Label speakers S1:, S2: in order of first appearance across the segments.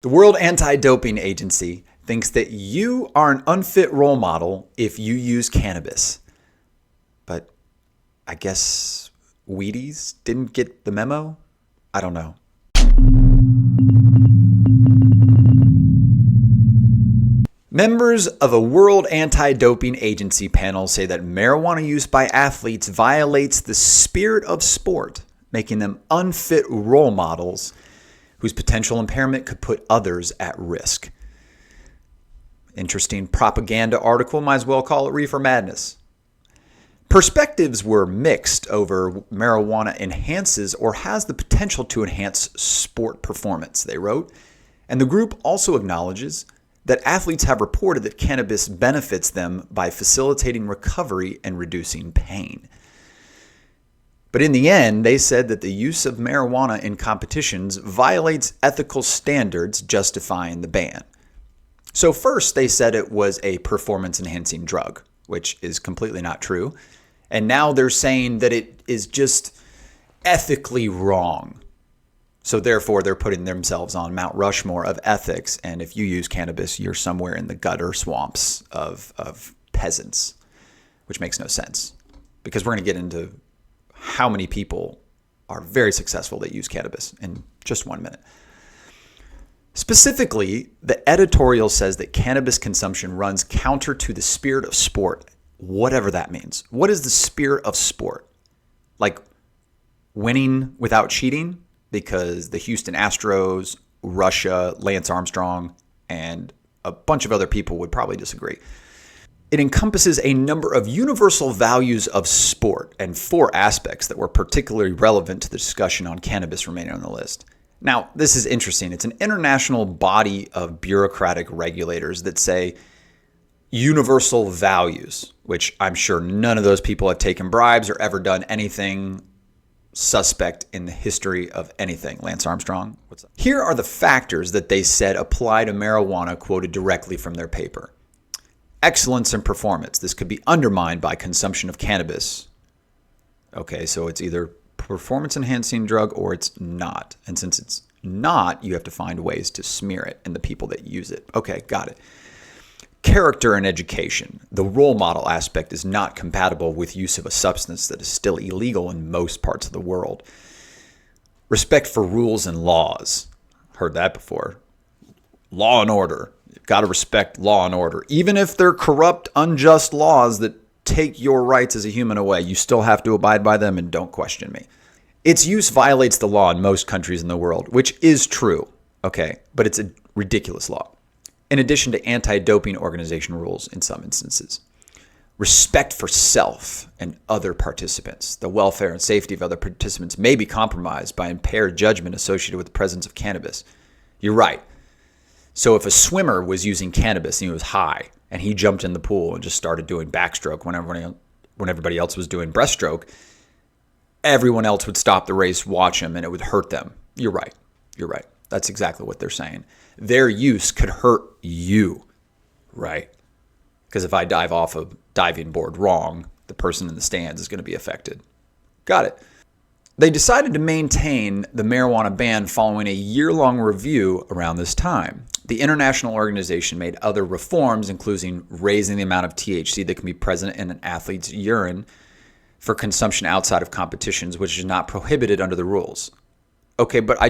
S1: The World Anti-Doping Agency thinks that you are an unfit role model if you use cannabis. But I guess Wheaties didn't get the memo? I don't know. Members of a World Anti-Doping Agency panel say that marijuana use by athletes violates the spirit of sport, making them unfit role models whose potential impairment could put others at risk. Interesting propaganda article, might as well call it Reefer Madness. Perspectives were mixed over marijuana enhances or has the potential to enhance sport performance, they wrote. And the group also acknowledges that athletes have reported that cannabis benefits them by facilitating recovery and reducing pain. But in the end, they said that the use of marijuana in competitions violates ethical standards justifying the ban. So first, they said it was a performance-enhancing drug, which is completely not true. And now they're saying that it is just ethically wrong. So therefore, they're putting themselves on Mount Rushmore of ethics. And if you use cannabis, you're somewhere in the gutter swamps of peasants, which makes no sense. Because we're going to get into how many people are very successful that use cannabis in just 1 minute. Specifically, the editorial says that cannabis consumption runs counter to the spirit of sport, whatever that means. What is the spirit of sport? Like winning without cheating? Because the Houston Astros, Russia, Lance Armstrong, and a bunch of other people would probably disagree. It encompasses a number of universal values of sport and 4 aspects that were particularly relevant to the discussion on cannabis remaining on the list. Now, this is interesting. It's an international body of bureaucratic regulators that say universal values, which I'm sure none of those people have taken bribes or ever done anything suspect in the history of anything. Lance Armstrong, what's up? Here are the factors that they said apply to marijuana, quoted directly from their paper. Excellence in performance. This could be undermined by consumption of cannabis. Okay, so it's either performance-enhancing drug or it's not. And since it's not, you have to find ways to smear it and the people that use it. Okay, got it. Character and education. The role model aspect is not compatible with use of a substance that is still illegal in most parts of the world. Respect for rules and laws. Heard that before. Law and order. You've got to respect law and order. Even if they're corrupt, unjust laws that take your rights as a human away, you still have to abide by them and don't question me. Its use violates the law in most countries in the world, which is true, okay, but it's a ridiculous law. In addition to anti-doping organization rules in some instances. Respect for self and other participants. The welfare and safety of other participants may be compromised by impaired judgment associated with the presence of cannabis. You're right. So if a swimmer was using cannabis and he was high and he jumped in the pool and just started doing backstroke when everybody else was doing breaststroke, everyone else would stop the race, watch him, and it would hurt them. You're right. You're right. That's exactly what they're saying. Their use could hurt you, right? Because if I dive off a diving board wrong, the person in the stands is going to be affected. Got it. They decided to maintain the marijuana ban following a year-long review around this time. The international organization made other reforms, including raising the amount of THC that can be present in an athlete's urine for consumption outside of competitions, which is not prohibited under the rules. Okay, but I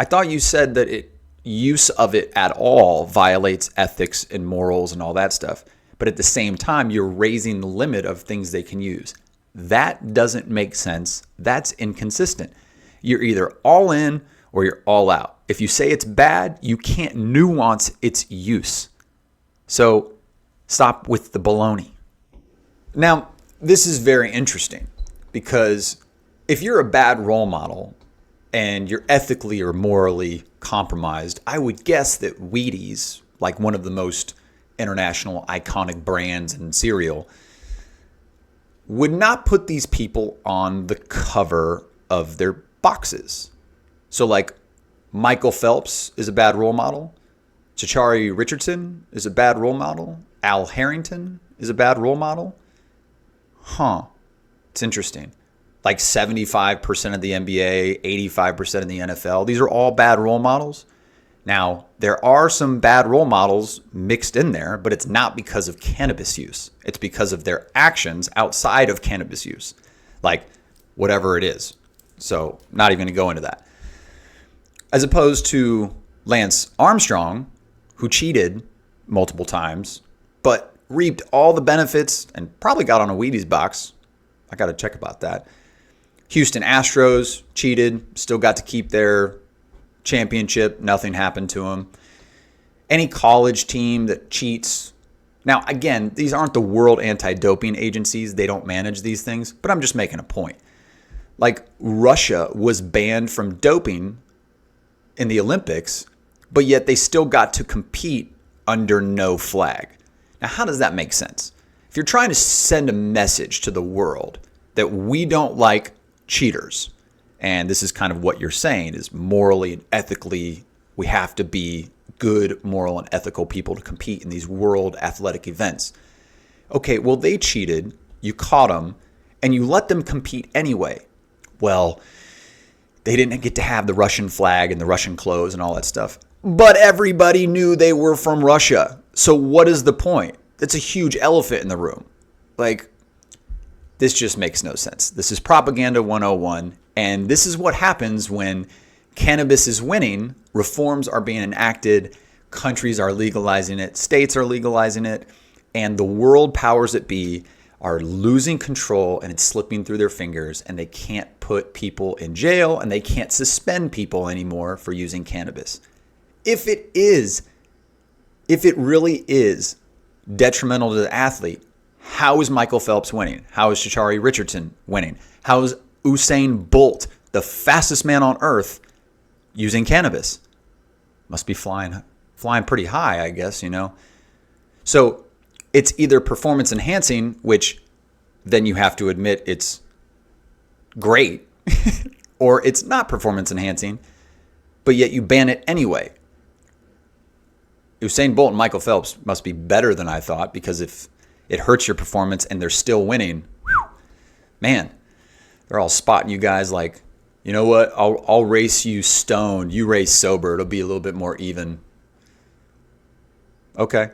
S1: thought you said that use of it at all violates ethics and morals and all that stuff. But at the same time, you're raising the limit of things they can use. That doesn't make sense. That's inconsistent. You're either all in or you're all out. If you say it's bad, you can't nuance its use. So stop with the baloney. Now, this is very interesting because if you're a bad role model and you're ethically or morally compromised, I would guess that Wheaties, like one of the most international iconic brands in cereal, would not put these people on the cover of their boxes. So like Michael Phelps is a bad role model. Chachari Richardson is a bad role model. Al Harrington is a bad role model. It's interesting. Like 75% of the NBA, 85% of the NFL. These are all bad role models. Now, there are some bad role models mixed in there, but it's not because of cannabis use. It's because of their actions outside of cannabis use, like whatever it is. So, not even going to go into that. As opposed to Lance Armstrong, who cheated multiple times, but reaped all the benefits and probably got on a Wheaties box. I got to check about that. Houston Astros cheated, still got to keep their championship. Nothing happened to them. Any college team that cheats. Now, again, these aren't the world anti-doping agencies. They don't manage these things, but I'm just making a point. Like, Russia was banned from doping in the Olympics, but yet they still got to compete under no flag. Now, how does that make sense? If you're trying to send a message to the world that we don't like cheaters, and this is kind of what you're saying is morally and ethically, we have to be good, moral, and ethical people to compete in these world athletic events. Okay, well, they cheated, you caught them, and you let them compete anyway. Well, they didn't get to have the Russian flag and the Russian clothes and all that stuff. But everybody knew they were from Russia. So what is the point? That's a huge elephant in the room. Like, this just makes no sense. This is propaganda 101. And this is what happens when cannabis is winning, reforms are being enacted, countries are legalizing it, states are legalizing it, and the world powers that be are losing control and it's slipping through their fingers, and they can't put people in jail and they can't suspend people anymore for using cannabis. If it really is detrimental to the athlete, how is Michael Phelps winning? How is Sha'Carri Richardson winning? How is Usain Bolt, the fastest man on earth, using cannabis? Must be flying pretty high, I guess, you know. So it's either performance enhancing, which then you have to admit it's great, or it's not performance enhancing, but yet you ban it anyway. Usain Bolt and Michael Phelps must be better than I thought, because if it hurts your performance and they're still winning, man, they're all spotting you guys like, you know what, I'll race you stoned, you race sober, it'll be a little bit more even. Okay.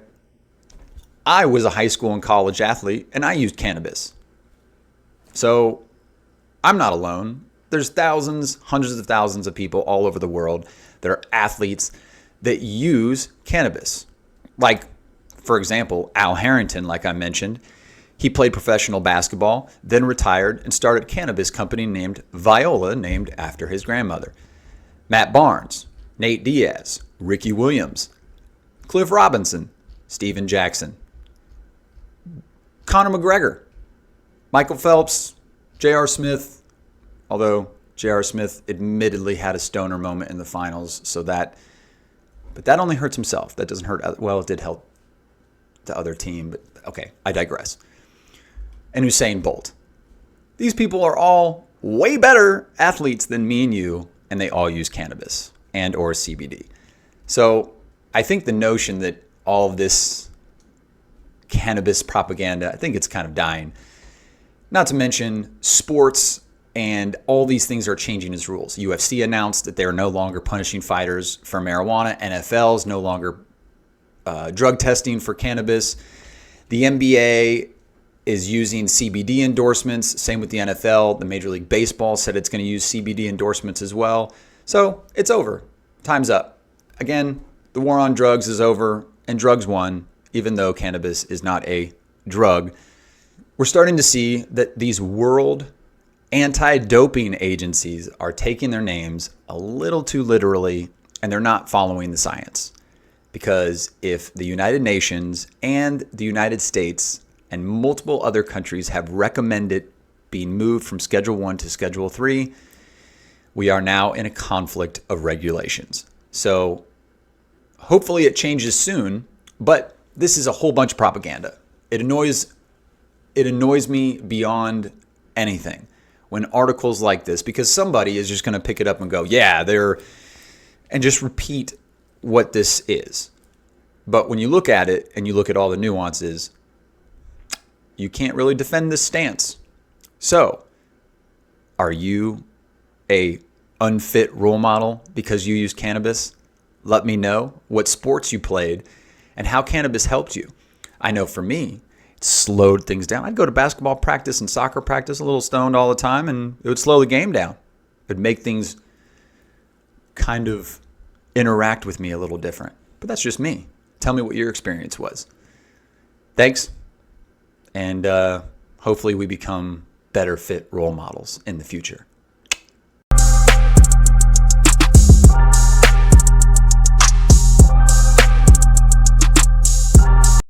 S1: I was a high school and college athlete, and I used cannabis. So I'm not alone. There's thousands, hundreds of thousands of people all over the world that are athletes that use cannabis. Like, for example, Al Harrington, like I mentioned, he played professional basketball, then retired and started a cannabis company named Viola, named after his grandmother. Matt Barnes, Nate Diaz, Ricky Williams, Cliff Robinson, Steven Jackson, Conor McGregor, Michael Phelps, J.R. Smith, although J.R. Smith admittedly had a stoner moment in the finals, but that only hurts himself. That doesn't hurt, well, it did help the other team, but okay, I digress. And Usain Bolt. These people are all way better athletes than me and you, and they all use cannabis and or CBD. So I think the notion that all of this cannabis propaganda, I think it's kind of dying. Not to mention sports and all these things are changing its rules. UFC announced that they're no longer punishing fighters for marijuana. NFL is no longer drug testing for cannabis. The NBA is using CBD endorsements. Same with the NFL. The Major League Baseball said it's going to use CBD endorsements as well. So it's over. Time's up. Again, the war on drugs is over, and drugs won, even though cannabis is not a drug. We're starting to see that these world anti-doping agencies are taking their names a little too literally, and they're not following the science. Because if the United Nations and the United States and multiple other countries have recommended being moved from Schedule 1 to Schedule 3, we are now in a conflict of regulations. So hopefully it changes soon, but this is a whole bunch of propaganda. It annoys me beyond anything when articles like this, because somebody is just going to pick it up and go, yeah, and just repeat what this is. But when you look at it and you look at all the nuances, you can't really defend this stance. So, are you a unfit role model because you use cannabis? Let me know what sports you played and how cannabis helped you. I know for me, it slowed things down. I'd go to basketball practice and soccer practice a little stoned all the time, and it would slow the game down. It would make things kind of interact with me a little different. But that's just me. Tell me what your experience was. Thanks. And hopefully we become better fit role models in the future.